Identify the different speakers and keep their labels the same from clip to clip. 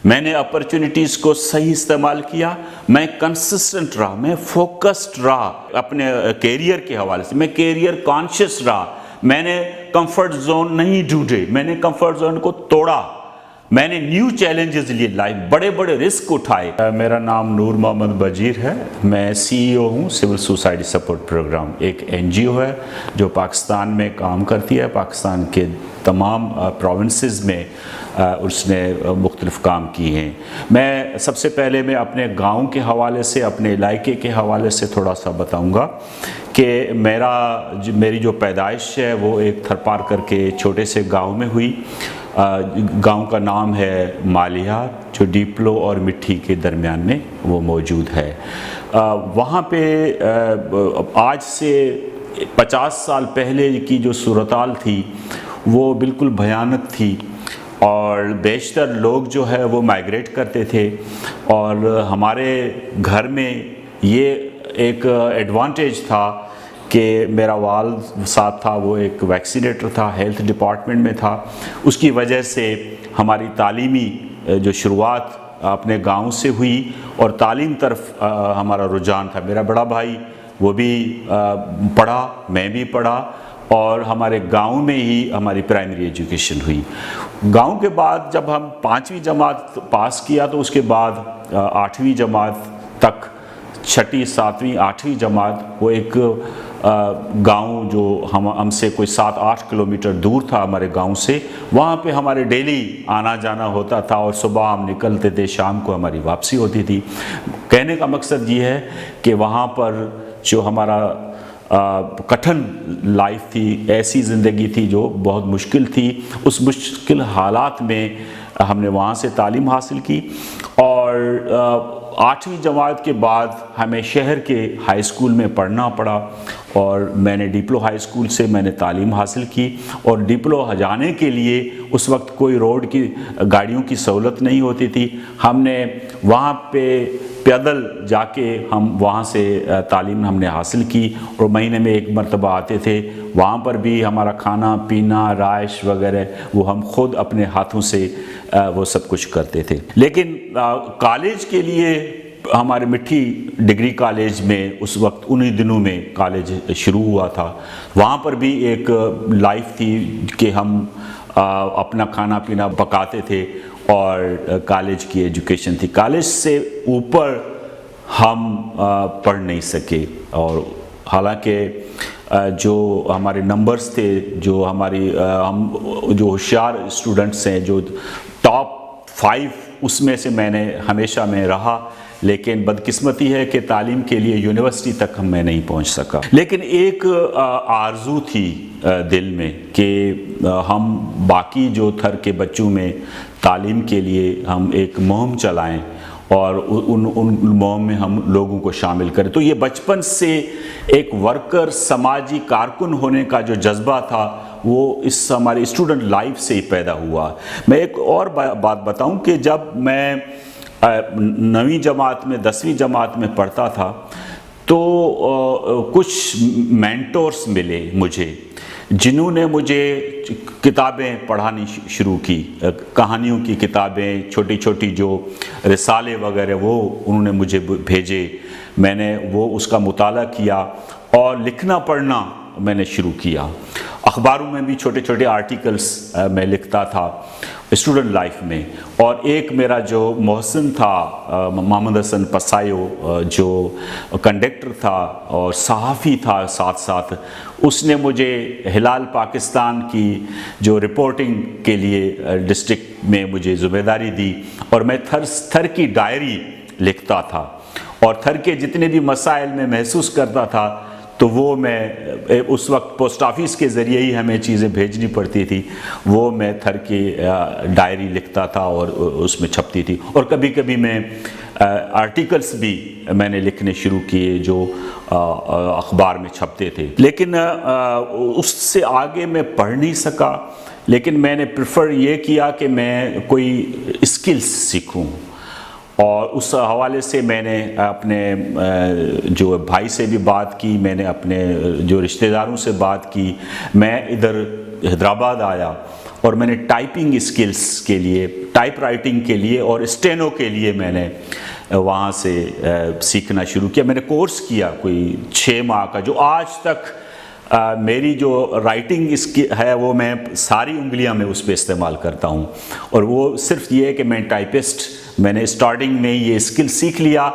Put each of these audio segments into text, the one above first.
Speaker 1: میں نے اپرچونٹیز کو صحیح استعمال کیا، میں کنسسٹنٹ رہا، میں فوکسڈ رہا اپنے کیریئر کے حوالے سے، میں کیریئر کانشیس رہا، میں نے کمفرٹ زون نہیں ڈھونڈے، میں نے کمفرٹ زون کو توڑا، میں نے نیو چیلنجز لیے، لائف بڑے بڑے رسک اٹھائے۔ میرا نام نور محمد بجیر ہے، میں سی ای او ہوں سول سوسائٹی سپورٹ پروگرام، ایک این جی او ہے جو پاکستان میں کام کرتی ہے، پاکستان کے تمام پروونسز میں اس نے مختلف کام کیے ہیں۔ میں سب سے پہلے میں اپنے گاؤں کے حوالے سے، اپنے علاقے کے حوالے سے تھوڑا سا بتاؤں گا کہ میری جو پیدائش ہے وہ ایک تھرپار کر کے چھوٹے سے گاؤں میں ہوئی۔ گاؤں کا نام ہے مالیات، جو ڈیپلو اور مٹھی کے درمیان میں وہ موجود ہے۔ وہاں پہ آج سے 50 سال پہلے کی جو صورتحال تھی وہ بالکل بھیانک تھی، اور بیشتر لوگ جو ہے وہ مائیگریٹ کرتے تھے، اور ہمارے گھر میں یہ ایک ایڈوانٹیج تھا کہ میرا والد ساتھ تھا، وہ ایک ویکسینیٹر تھا، ہیلتھ ڈپارٹمنٹ میں تھا، اس کی وجہ سے ہماری تعلیمی جو شروعات اپنے گاؤں سے ہوئی، اور تعلیم طرف ہمارا رجحان تھا۔ میرا بڑا بھائی وہ بھی پڑھا، میں بھی پڑھا، اور ہمارے گاؤں میں ہی ہماری پرائمری ایجوکیشن ہوئی۔ گاؤں کے بعد جب ہم 5ویں جماعت پاس کیا تو اس کے بعد 8ویں جماعت تک، 6ٹھی 7ویں 8ویں جماعت، وہ ایک گاؤں جو ہم سے کوئی 7-8 کلومیٹر دور تھا ہمارے گاؤں سے، وہاں پہ ہمارے ڈیلی آنا جانا ہوتا تھا، اور صبح ہم نکلتے تھے، شام کو ہماری واپسی ہوتی تھی۔ کہنے کا مقصد یہ ہے کہ وہاں پر جو ہمارا کٹھن لائف تھی، ایسی زندگی تھی جو بہت مشکل تھی، اس مشکل حالات میں ہم نے وہاں سے تعلیم حاصل کی، اور 8ویں جماعت کے بعد ہمیں شہر کے ہائی اسکول میں پڑھنا پڑا، اور میں نے ڈیپلو ہائی اسکول سے میں نے تعلیم حاصل کی۔ اور ڈیپلو جانے کے لیے اس وقت کوئی روڈ کی گاڑیوں کی سہولت نہیں ہوتی تھی، ہم نے وہاں پہ پیدل جا کے ہم وہاں سے تعلیم ہم نے حاصل کی، اور مہینے میں ایک مرتبہ آتے تھے۔ وہاں پر بھی ہمارا کھانا پینا، رہائش وغیرہ وہ ہم خود اپنے ہاتھوں سے وہ سب کچھ کرتے تھے۔ لیکن کالج کے لیے ہمارے مٹھی ڈگری کالج میں اس وقت انہی دنوں میں کالج شروع ہوا تھا، وہاں پر بھی ایک لائف تھی کہ ہم اپنا کھانا پینا پکاتے تھے، اور کالج کی ایجوکیشن تھی۔ کالج سے اوپر ہم پڑھ نہیں سکے، اور حالانکہ جو ہمارے نمبرز تھے، جو ہم جو ہوشیار اسٹوڈنٹس ہیں، جو ٹاپ 5 اس میں سے میں نے ہمیشہ میں رہا، لیکن بدقسمتی ہے کہ تعلیم کے لیے یونیورسٹی تک میں نہیں پہنچ سکا۔ لیکن ایک آرزو تھی دل میں کہ ہم باقی جو تھر کے بچوں میں تعلیم کے لیے ہم ایک مہم چلائیں، اور ان مہم میں ہم لوگوں کو شامل کریں۔ تو یہ بچپن سے ایک ورکر، سماجی کارکن ہونے کا جو جذبہ تھا وہ اس ہماری اسٹوڈنٹ لائف سے ہی پیدا ہوا۔ میں ایک اور بات بتاؤں کہ جب میں 9ویں جماعت میں 10ویں جماعت میں پڑھتا تھا تو کچھ مینٹورز ملے مجھے، جنہوں نے مجھے کتابیں پڑھانی شروع کی، کہانیوں کی کتابیں، چھوٹی چھوٹی جو رسالے وغیرہ وہ انہوں نے مجھے بھیجے، میں نے وہ اس کا مطالعہ کیا، اور لکھنا پڑھنا میں نے شروع کیا۔ اخباروں میں بھی چھوٹے چھوٹے آرٹیکلز میں لکھتا تھا اسٹوڈنٹ لائف میں۔ اور ایک میرا جو محسن تھا، محمد حسن پسائیو، جو کنڈکٹر تھا اور صحافی تھا ساتھ ساتھ، اس نے مجھے ہلال پاکستان کی جو رپورٹنگ کے لیے ڈسٹرکٹ میں مجھے ذمہ داری دی، اور میں تھر کی ڈائری لکھتا تھا، اور تھر کے جتنے بھی مسائل میں محسوس کرتا تھا تو وہ میں اس وقت پوسٹ آفس کے ذریعے ہی ہمیں چیزیں بھیجنی پڑتی تھی، وہ میں تھر کی ڈائری لکھتا تھا اور اس میں چھپتی تھی۔ اور کبھی کبھی میں آرٹیکلز بھی میں نے لکھنے شروع کیے جو اخبار میں چھپتے تھے، لیکن اس سے آگے میں پڑھ نہیں سکا۔ لیکن میں نے پریفر یہ کیا کہ میں کوئی اسکلز سیکھوں، اور اس حوالے سے میں نے اپنے جو بھائی سے بھی بات کی، میں نے اپنے جو رشتہ داروں سے بات کی، میں ادھر حیدرآباد آیا اور میں نے ٹائپنگ اسکلس کے لیے، ٹائپ رائٹنگ کے لیے اور اسٹینو کے لیے میں نے وہاں سے سیکھنا شروع کیا. میں نے کورس کیا کوئی 6 ماہ کا، جو آج تک میری جو رائٹنگ اس کی ہے وہ میں ساری انگلیاں میں اس پہ استعمال کرتا ہوں. اور وہ صرف یہ ہے کہ میں ٹائپسٹ، میں نے اسٹارٹنگ میں یہ اسکل سیکھ لیا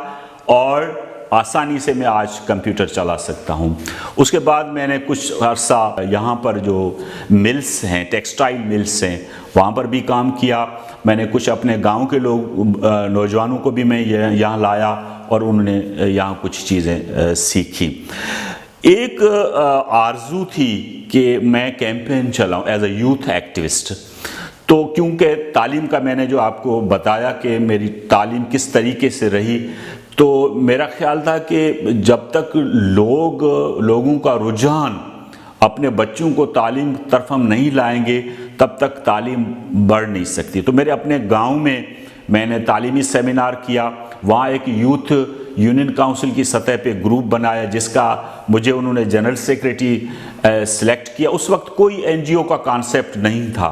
Speaker 1: اور آسانی سے میں آج کمپیوٹر چلا سکتا ہوں. اس کے بعد میں نے کچھ عرصہ یہاں پر جو ملز ہیں، ٹیکسٹائل ملز ہیں، وہاں پر بھی کام کیا. میں نے کچھ اپنے گاؤں کے لوگ نوجوانوں کو بھی میں یہاں لایا اور انہوں نے یہاں کچھ چیزیں سیکھی. ایک آرزو تھی کہ میں کیمپین چلاؤں ایز اے یوتھ ایکٹیوسٹ. تو کیونکہ تعلیم کا میں نے جو آپ کو بتایا کہ میری تعلیم کس طریقے سے رہی، تو میرا خیال تھا کہ جب تک لوگوں کا رجحان اپنے بچوں کو تعلیم طرف ہم نہیں لائیں گے تب تک تعلیم بڑھ نہیں سکتی. تو میرے اپنے گاؤں میں نے تعلیمی سیمینار کیا. وہاں ایک یوتھ یونین کاؤنسل کی سطح پہ گروپ بنایا جس کا مجھے انہوں نے جنرل سیکریٹری سلیکٹ کیا. اس وقت کوئی NGO کا کانسیپٹ نہیں تھا،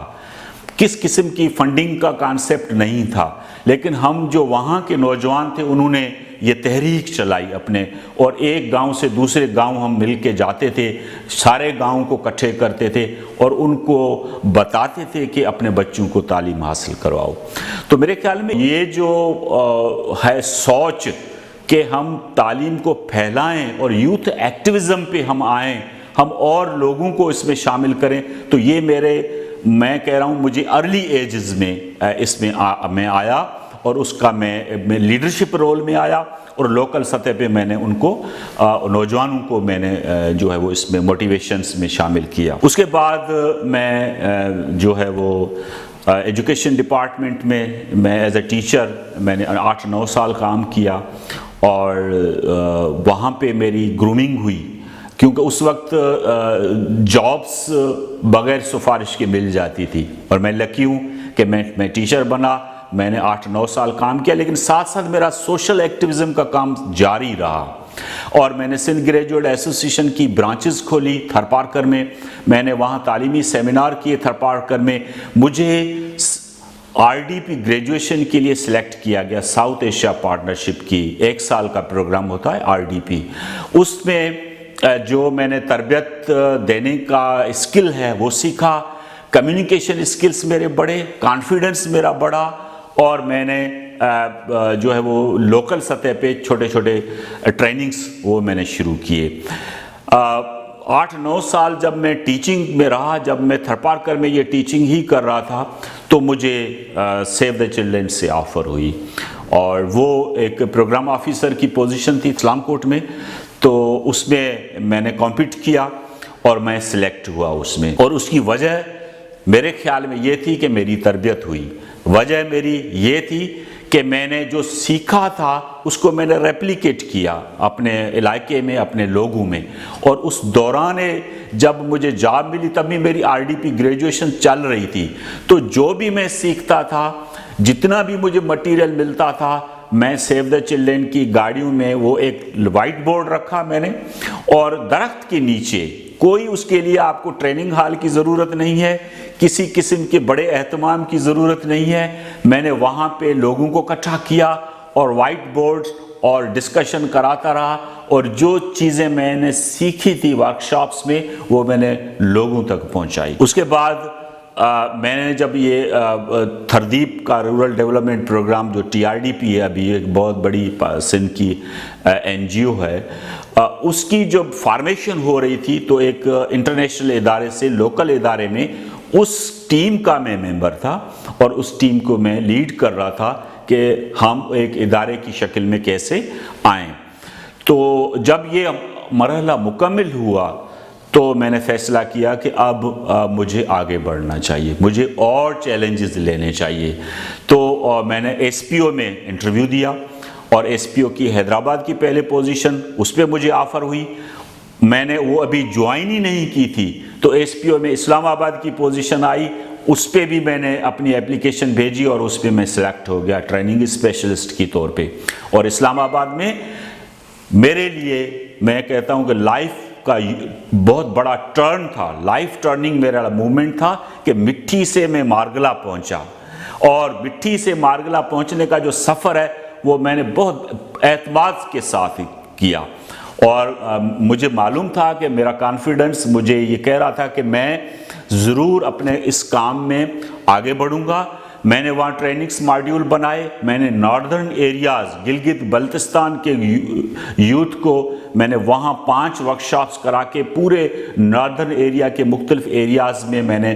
Speaker 1: کس قسم کی فنڈنگ کا کانسیپٹ نہیں تھا، لیکن ہم جو وہاں کے نوجوان تھے انہوں نے یہ تحریک چلائی اپنے، اور ایک گاؤں سے دوسرے گاؤں ہم مل کے جاتے تھے، سارے گاؤں کو اکٹھے کرتے تھے اور ان کو بتاتے تھے کہ اپنے بچوں کو تعلیم حاصل کرواؤ. تو میرے خیال میں یہ جو ہے سوچ کہ ہم تعلیم کو پھیلائیں اور یوتھ ایکٹیوزم پہ ہم آئیں، ہم اور لوگوں کو اس میں شامل کریں، تو یہ میں کہہ رہا ہوں مجھے ارلی ایجز میں اس میں آیا اور اس کا میں لیڈرشپ رول میں آیا اور لوکل سطح پہ میں نے ان کو نوجوانوں کو میں نے جو ہے وہ اس میں موٹیویشنز میں شامل کیا. اس کے بعد میں جو ہے وہ ایجوکیشن ڈپارٹمنٹ میں ایز اے ٹیچر میں نے 8-9 سال کام کیا اور وہاں پہ میری گرومنگ ہوئی، کیونکہ اس وقت جابس بغیر سفارش کے مل جاتی تھی اور میں لکی ہوں کہ میں ٹیچر بنا. میں نے 8-9 سال کام کیا، لیکن ساتھ ساتھ میرا سوشل ایکٹیوزم کا کام جاری رہا اور میں نے سندھ گریجویٹ ایسوسیشن کی برانچز کھولی تھرپارکر میں نے وہاں تعلیمی سیمینار کیے تھرپارکر میں. مجھے RDP گریجویشن کے لیے سلیکٹ کیا گیا، ساؤتھ ایشیا پارٹنرشپ کی 1 سال کا پروگرام ہوتا ہے RDP. اس میں جو میں نے تربیت دینے کا اسکل ہے وہ سیکھا، کمیونیکیشن اسکلس میرے بڑھے، کانفیڈنس میرا بڑھا اور میں نے جو ہے وہ لوکل سطح پہ چھوٹے چھوٹے ٹریننگز وہ میں نے شروع کیے. 8-9 سال جب میں ٹیچنگ میں رہا، جب میں تھرپارکر میں یہ ٹیچنگ ہی کر رہا تھا تو مجھے سیو دا چلڈرن سے آفر ہوئی اور وہ ایک پروگرام آفیسر کی پوزیشن تھی اسلام کوٹ میں. تو اس میں نے کمپیٹ کیا اور میں سلیکٹ ہوا اس میں، اور اس کی وجہ میرے خیال میں یہ تھی کہ میری تربیت ہوئی. وجہ میری یہ تھی کہ میں نے جو سیکھا تھا اس کو میں نے ریپلیکیٹ کیا اپنے علاقے میں، اپنے لوگوں میں. اور اس دوران جب مجھے جاب ملی تب بھی میری RDP گریجویشن چل رہی تھی، تو جو بھی میں سیکھتا تھا، جتنا بھی مجھے مٹیریل ملتا تھا، میں سیو دا چلڈرن کی گاڑیوں میں وہ ایک وائٹ بورڈ رکھا میں نے، اور درخت کے نیچے کوئی اس کے لیے آپ کو ٹریننگ ہال کی ضرورت نہیں ہے، کسی قسم کے بڑے اہتمام کی ضرورت نہیں ہے. میں نے وہاں پہ لوگوں کو اکٹھا کیا اور وائٹ بورڈ اور ڈسکشن کراتا رہا، اور جو چیزیں میں نے سیکھی تھی ورکشاپس میں وہ میں نے لوگوں تک پہنچائی. اس کے بعد میں نے جب یہ تھردیپ کا رورل ڈیولپمنٹ پروگرام جو TRDP ہے، ابھی ایک بہت بڑی سندھ کی NGO ہے، اس کی جب فارمیشن ہو رہی تھی تو ایک انٹرنیشنل ادارے سے لوکل ادارے میں اس ٹیم کا میں ممبر تھا اور اس ٹیم کو میں لیڈ کر رہا تھا کہ ہم ایک ادارے کی شکل میں کیسے آئیں. تو جب یہ مرحلہ مکمل ہوا تو میں نے فیصلہ کیا کہ اب مجھے آگے بڑھنا چاہیے، مجھے اور چیلنجز لینے چاہیے. تو میں نے SPO میں انٹرویو دیا اور SPO کی حیدرآباد کی پہلے پوزیشن، اس پہ مجھے آفر ہوئی. میں نے وہ ابھی جوائن ہی نہیں کی تھی تو SPO میں اسلام آباد کی پوزیشن آئی، اس پہ بھی میں نے اپنی اپلیکیشن بھیجی اور اس پہ میں سلیکٹ ہو گیا ٹریننگ اسپیشلسٹ کی طور پہ. اور اسلام آباد میں میرے لیے میں کہتا ہوں کہ لائف کا بہت بڑا ٹرن تھا، لائف ٹرننگ میرا مومنٹ تھا کہ مٹھی سے میں مارگلا پہنچا، اور مٹھی سے مارگلا پہنچنے کا جو سفر ہے وہ میں نے بہت اعتماد کے ساتھ کیا، اور مجھے معلوم تھا کہ میرا کانفیڈنس مجھے یہ کہہ رہا تھا کہ میں ضرور اپنے اس کام میں آگے بڑھوں گا۔ میں نے وہاں ٹریننگز ماڈیول بنائے، میں نے ناردرن ایریاز گلگت بلتستان کے یوتھ کو میں نے وہاں 5 ورکشاپس کرا کے پورے ناردرن ایریا کے مختلف ایریاز میں نے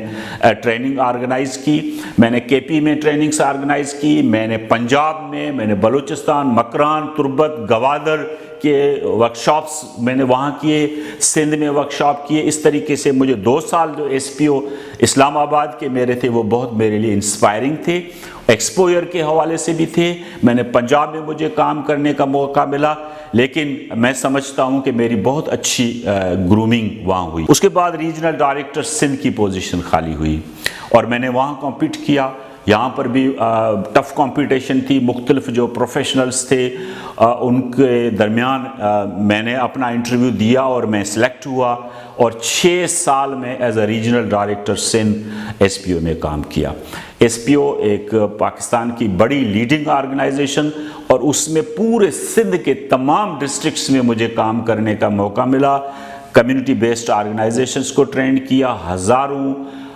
Speaker 1: ٹریننگ آرگنائز کی، میں نے کے پی میں ٹریننگز آرگنائز کی، میں نے پنجاب میں نے بلوچستان، مکران، تربت، گوادر کے ورکشاپس میں نے وہاں کیے، سندھ میں ورکشاپ کیے۔ اس طریقے سے مجھے 2 سال جو ایس پی او اسلام آباد کے میرے تھے وہ بہت میرے لیے انسپائرنگ تھے، ایکسپوئر کے حوالے سے بھی تھے۔ میں نے پنجاب میں مجھے کام کرنے کا موقع ملا، لیکن میں سمجھتا ہوں کہ میری بہت اچھی گرومنگ وہاں ہوئی۔ اس کے بعد ریجنل ڈائریکٹر سندھ کی پوزیشن خالی ہوئی اور میں نے وہاں کمپیٹ کیا۔ یہاں پر بھی ٹف کمپٹیشن تھی، مختلف جو پروفیشنلز تھے ان کے درمیان میں نے اپنا انٹرویو دیا اور میں سلیکٹ ہوا، اور 6 سال میں as a regional director Sindh S P O میں کام کیا۔ ایس پی او ایک پاکستان کی بڑی لیڈنگ آرگنائزیشن، اور اس میں پورے سندھ کے تمام ڈسٹرکٹس میں مجھے کام کرنے کا موقع ملا۔ کمیونٹی بیسڈ آرگنائزیشنز کو ٹرین کیا، ہزاروں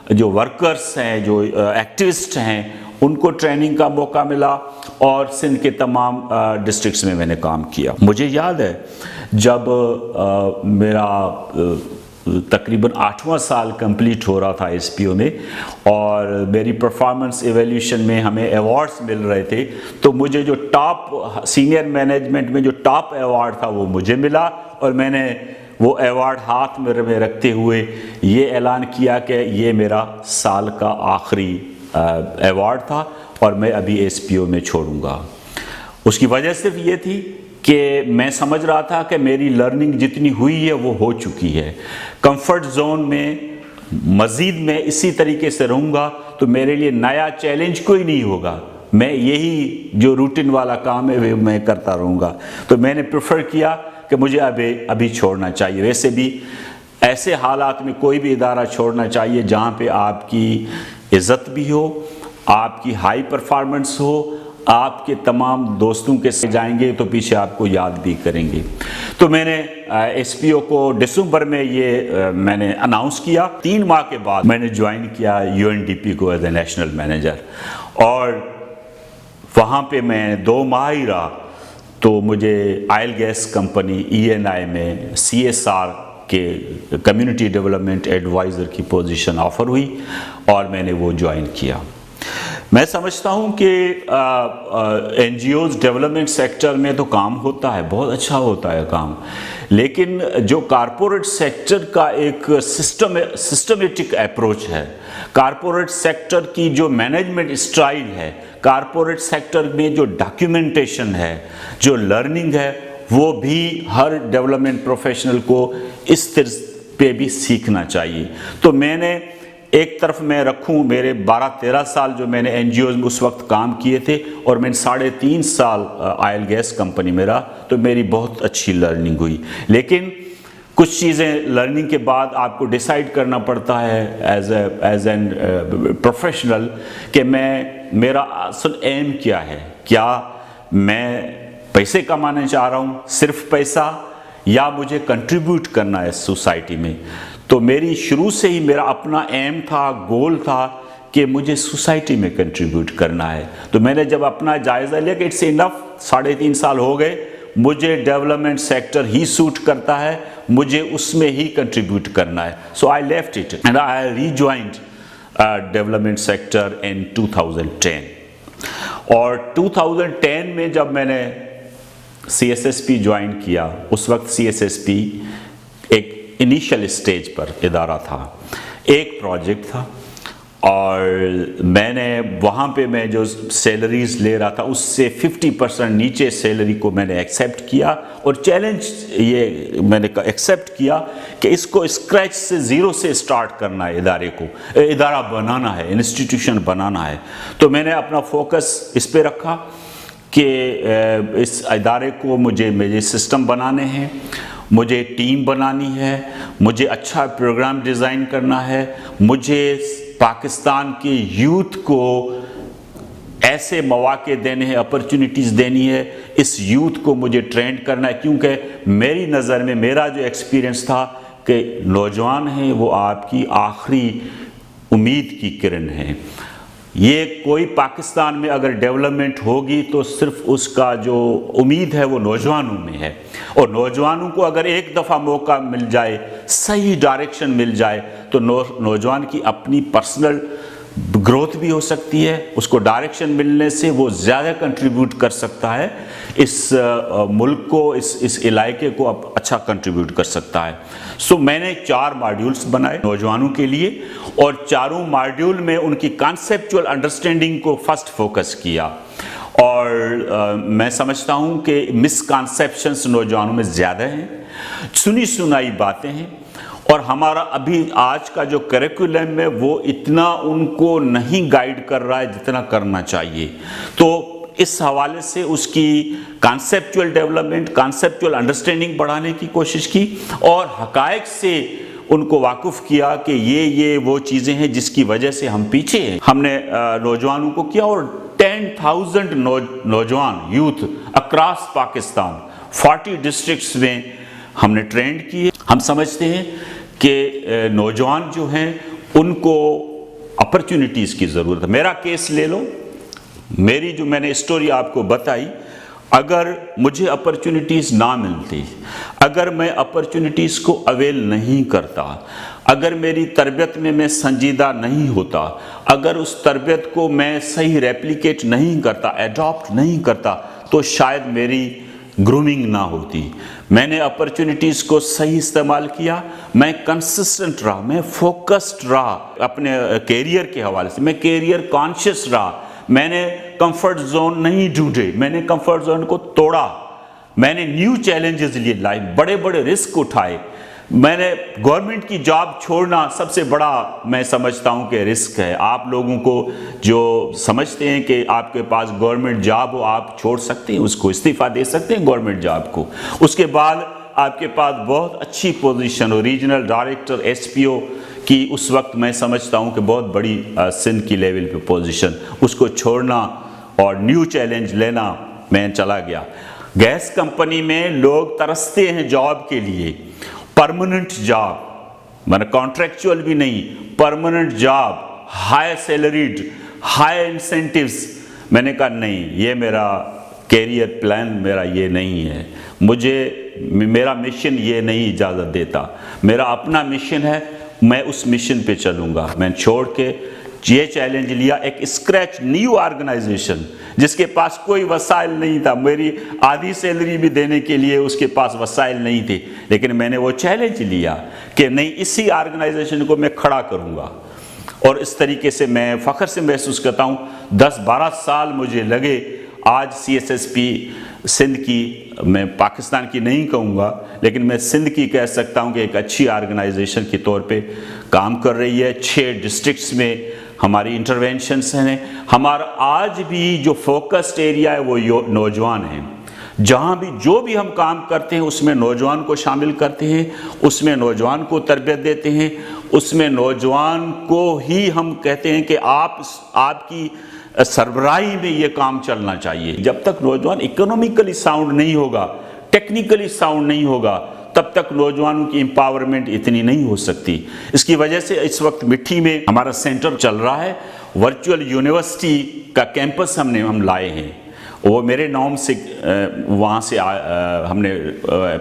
Speaker 1: جو ورکرز ہیں، جو ایکٹیوسٹ ہیں، ان کو ٹریننگ کا موقع ملا، اور سندھ کے تمام ڈسٹرکٹس میں نے کام کیا۔ مجھے یاد ہے جب میرا تقریباً 8واں سال کمپلیٹ ہو رہا تھا ایس پی او میں، اور میری پرفارمنس ایویلیوشن میں ہمیں ایوارڈز مل رہے تھے، تو مجھے جو ٹاپ سینئر مینجمنٹ میں جو ٹاپ ایوارڈ تھا وہ مجھے ملا، اور میں نے وہ ایوارڈ ہاتھ میں رکھتے ہوئے یہ اعلان کیا کہ یہ میرا سال کا آخری ایوارڈ تھا اور میں ابھی ایس پی او میں چھوڑوں گا۔ اس کی وجہ صرف یہ تھی کہ میں سمجھ رہا تھا کہ میری لرننگ جتنی ہوئی ہے وہ ہو چکی ہے، کمفرٹ زون میں مزید میں اسی طریقے سے رہوں گا تو میرے لیے نیا چیلنج کوئی نہیں ہوگا، میں یہی جو روٹین والا کام ہے وہ میں کرتا رہوں گا۔ تو میں نے پریفر کیا کہ مجھے ابھی چھوڑنا چاہیے۔ ویسے بھی ایسے حالات میں کوئی بھی ادارہ چھوڑنا چاہیے جہاں پہ آپ کی عزت بھی ہو، آپ کی ہائی پرفارمنس ہو، آپ کے تمام دوستوں کے ساتھ جائیں گے تو پیچھے آپ کو یاد بھی کریں گے۔ تو میں نے ایس پی او کو دسمبر میں یہ میں نے اناؤنس کیا۔ 3 ماہ کے بعد میں نے جوائن کیا یو این ڈی پی کو ایز اے نیشنل مینیجر، اور وہاں پہ میں 2 ماہ ہی رہا تو مجھے آئل گیس کمپنی ای این آئی میں سی ایس آر کے کمیونٹی ڈیولپمنٹ ایڈوائزر کی پوزیشن آفر ہوئی، اور میں نے وہ جوائن کیا۔ میں سمجھتا ہوں کہ N G Os development sector میں تو کام ہوتا ہے، بہت اچھا ہوتا ہے کام، لیکن جو کارپوریٹ سیکٹر کا ایک سسٹمیٹک اپروچ ہے، کارپوریٹ سیکٹر کی جو مینجمنٹ اسٹائل ہے، کارپوریٹ سیکٹر میں جو ڈاکیومنٹیشن ہے، جو لرننگ ہے، وہ بھی ہر ڈیولپمنٹ پروفیشنل کو اس طرز پہ بھی سیکھنا چاہیے۔ تو میں نے ایک طرف میں رکھوں میرے 12-13 سال جو میں نے این جی اوز میں اس وقت کام کیے تھے، اور میں 3.5 سال آئل گیس کمپنی میں رہا، تو میری بہت اچھی لرننگ ہوئی۔ لیکن کچھ چیزیں لرننگ کے بعد آپ کو ڈیسائیڈ کرنا پڑتا ہے ایز این پروفیشنل کہ میرا اصل ایم کیا ہے، کیا میں پیسے کمانا چاہ رہا ہوں، صرف پیسہ، یا مجھے کنٹریبیوٹ کرنا ہے سوسائٹی میں۔ تو میری شروع سے ہی میرا اپنا ایم تھا، گول تھا کہ مجھے سوسائٹی میں کنٹریبیوٹ کرنا ہے۔ تو میں نے جب اپنا جائزہ لیا کہ اٹس انف، 3.5 سال ہو گئے، مجھے ڈیولپمنٹ سیکٹر ہی سوٹ کرتا ہے، مجھے اس میں ہی کنٹریبیوٹ کرنا ہے۔ So I left it and I rejoined development sector in 2010۔ اور 2010 میں جب میں نے C S S P join کیا، اس وقت سی ایس ایس پی ایک انیشل اسٹیج پر ادارہ تھا، ایک پروجیکٹ تھا، اور میں نے وہاں پہ میں جو سیلریز لے رہا تھا اس سے 50% نیچے سیلری کو میں نے ایکسیپٹ کیا، اور چیلنج یہ میں نے ایکسیپٹ کیا کہ اس کو اسکریچ سے، زیرو سے اسٹارٹ کرنا ہے، ادارے کو ادارہ بنانا ہے، انسٹیٹیوشن بنانا ہے۔ تو میں نے اپنا فوکس اس پہ رکھا کہ اس ادارے کو مجھے سسٹم بنانے ہیں، مجھے ٹیم بنانی ہے، مجھے اچھا پروگرام ڈیزائن کرنا ہے، مجھے پاکستان کی یوتھ کو ایسے مواقع دینے ہیں، اپرچونٹیز دینی ہے، اس یوتھ کو مجھے ٹرینڈ کرنا ہے، کیونکہ میری نظر میں میرا جو ایکسپیرینس تھا کہ نوجوان ہیں وہ آپ کی آخری امید کی کرن ہے۔ یہ کوئی پاکستان میں اگر ڈیولپمنٹ ہوگی تو صرف اس کا جو امید ہے وہ نوجوانوں میں ہے، اور نوجوانوں کو اگر ایک دفعہ موقع مل جائے، صحیح ڈائریکشن مل جائے، تو نوجوان کی اپنی پرسنل گروتھ بھی ہو سکتی ہے، اس کو ڈائریکشن ملنے سے وہ زیادہ کنٹریبیوٹ کر سکتا ہے، اس ملک کو، اس علاقے کو اچھا کنٹریبیوٹ کر سکتا ہے۔ میں نے 4 ماڈیولز بنائے نوجوانوں کے لیے، اور چاروں ماڈیول میں ان کی کانسیپچول انڈرسٹینڈنگ کو فرسٹ فوکس کیا، اور میں سمجھتا ہوں کہ مس کانسیپشنز نوجوانوں میں زیادہ ہیں، سنی سنائی باتیں ہیں، اور ہمارا ابھی آج کا جو کریکولم ہے وہ اتنا ان کو نہیں گائیڈ کر رہا ہے جتنا کرنا چاہیے۔ تو اس حوالے سے اس کی کانسیپچول ڈیولپمنٹ، کانسیپچول انڈرسٹینڈنگ بڑھانے کی کوشش کی، اور حقائق سے ان کو واقف کیا کہ یہ وہ چیزیں ہیں جس کی وجہ سے ہم پیچھے ہیں۔ ہم نے نوجوانوں کو کیا، اور 10,000 نوجوان یوتھ اکراس پاکستان 40 ڈسٹرکٹس میں ہم نے ٹرینڈ کیے۔ ہم سمجھتے ہیں کہ نوجوان جو ہیں ان کو اپرچونٹیز کی ضرورت ہے۔ میرا کیس لے لو، میری جو میں نے اسٹوری آپ کو بتائی، اگر مجھے اپرچونٹیز نہ ملتی، اگر میں اپرچونٹیز کو اویل نہیں کرتا، اگر میری تربیت میں سنجیدہ نہیں ہوتا، اگر اس تربیت کو میں صحیح ریپلیکیٹ نہیں کرتا، ایڈاپٹ نہیں کرتا، تو شاید میری گرومنگ نہ ہوتی۔ میں نے اپرچونٹیز کو صحیح استعمال کیا، میں کنسسٹنٹ رہا، میں فوکسڈ رہا اپنے کیریئر کے حوالے سے، میں کیریئر کانشیس رہا، میں نے کمفرٹ زون نہیں ڈھونڈے، میں نے کمفرٹ زون کو توڑا، میں نے نیو چیلنجز لیے، لائف بڑے بڑے رسک اٹھائے۔ میں نے گورنمنٹ کی جاب چھوڑنا سب سے بڑا میں سمجھتا ہوں کہ رسک ہے۔ آپ لوگوں کو جو سمجھتے ہیں کہ آپ کے پاس گورنمنٹ جاب ہو، آپ چھوڑ سکتے ہیں، اس کو استعفیٰ دے سکتے ہیں گورنمنٹ جاب کو، اس کے بعد آپ کے پاس بہت اچھی پوزیشن ہو، ریجنل ڈائریکٹر، ایس پی او کی اس وقت میں سمجھتا ہوں کہ بہت بڑی سندھ کی لیول پہ پوزیشن، اس کو چھوڑنا اور نیو چیلنج لینا، میں چلا گیا۔ گیس کمپنی میں لوگ ترستے ہیں جاب کے لیے، پرماننٹ جاب، میں نے کانٹریکچول بھی نہیں، permanent job, high salaried, high incentives. میں نے کہا نہیں، یہ میرا کیریئر پلان میرا یہ نہیں ہے، میرا مشن یہ نہیں اجازت دیتا، میرا اپنا مشن ہے، میں اس مشن پہ چلوں گا۔ میں چھوڑ کے یہ چیلنج لیا، ایک اسکریچ نیو آرگنائزیشن جس کے پاس کوئی وسائل نہیں تھا، میری آدھی سیلری بھی دینے کے لیے اس کے پاس وسائل نہیں تھے، لیکن میں نے وہ چیلنج لیا کہ نہیں، اسی آرگنائزیشن کو میں کھڑا کروں گا، اور اس طریقے سے میں فخر سے محسوس کرتا ہوں۔ 10-12 سال مجھے لگے، آج C S S P Sindh کی، میں پاکستان کی نہیں کہوں گا لیکن میں سندھ کی کہہ سکتا ہوں کہ ایک اچھی آرگنائزیشن کے طور پہ کام کر رہی ہے۔ 6 ڈسٹرکٹس میں ہماری انٹرونشنس ہیں۔ ہمارا آج بھی جو فوکسڈ ایریا ہے وہ نوجوان ہیں، جہاں بھی جو بھی ہم کام کرتے ہیں اس میں نوجوان کو شامل کرتے ہیں، اس میں نوجوان کو تربیت دیتے ہیں، اس میں نوجوان کو ہی ہم کہتے ہیں کہ آپ کی سربراہی میں یہ کام چلنا چاہیے۔ جب تک نوجوان اکنومیکلی ساؤنڈ نہیں ہوگا، ٹیکنیکلی ساؤنڈ نہیں ہوگا، تب تک نوجوانوں کی امپاورمنٹ اتنی نہیں ہو سکتی۔ اس کی وجہ سے اس وقت مٹھی میں ہمارا سینٹر چل رہا ہے، ورچوئل یونیورسٹی کا کیمپس ہم لائے ہیں، وہ میرے نام سے وہاں سے ہم نے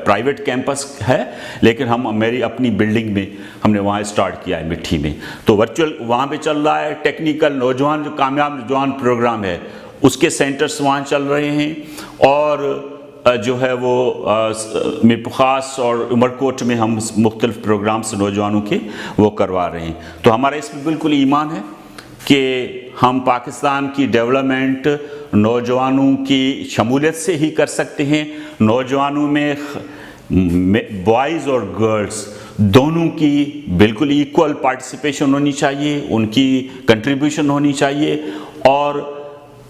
Speaker 1: پرائیویٹ کیمپس ہے، لیکن میری اپنی بلڈنگ میں ہم نے وہاں اسٹارٹ کیا ہے مٹھی میں، تو ورچوئل وہاں پہ چل رہا ہے۔ ٹیکنیکل نوجوان جو کامیاب نوجوان پروگرام ہے اس کے سینٹرز وہاں چل رہے ہیں، اور جو ہے وہ میرپخاص اور عمرکوٹ میں ہم مختلف پروگرامز نوجوانوں کے وہ کروا رہے ہیں۔ تو ہمارا اس میں بالکل ایمان ہے کہ ہم پاکستان کی ڈیولپمنٹ نوجوانوں کی شمولیت سے ہی کر سکتے ہیں۔ نوجوانوں میں بوائز اور گرلز دونوں کی بالکل ایکول پارٹیسپیشن ہونی چاہیے، ان کی کنٹریبیوشن ہونی چاہیے، اور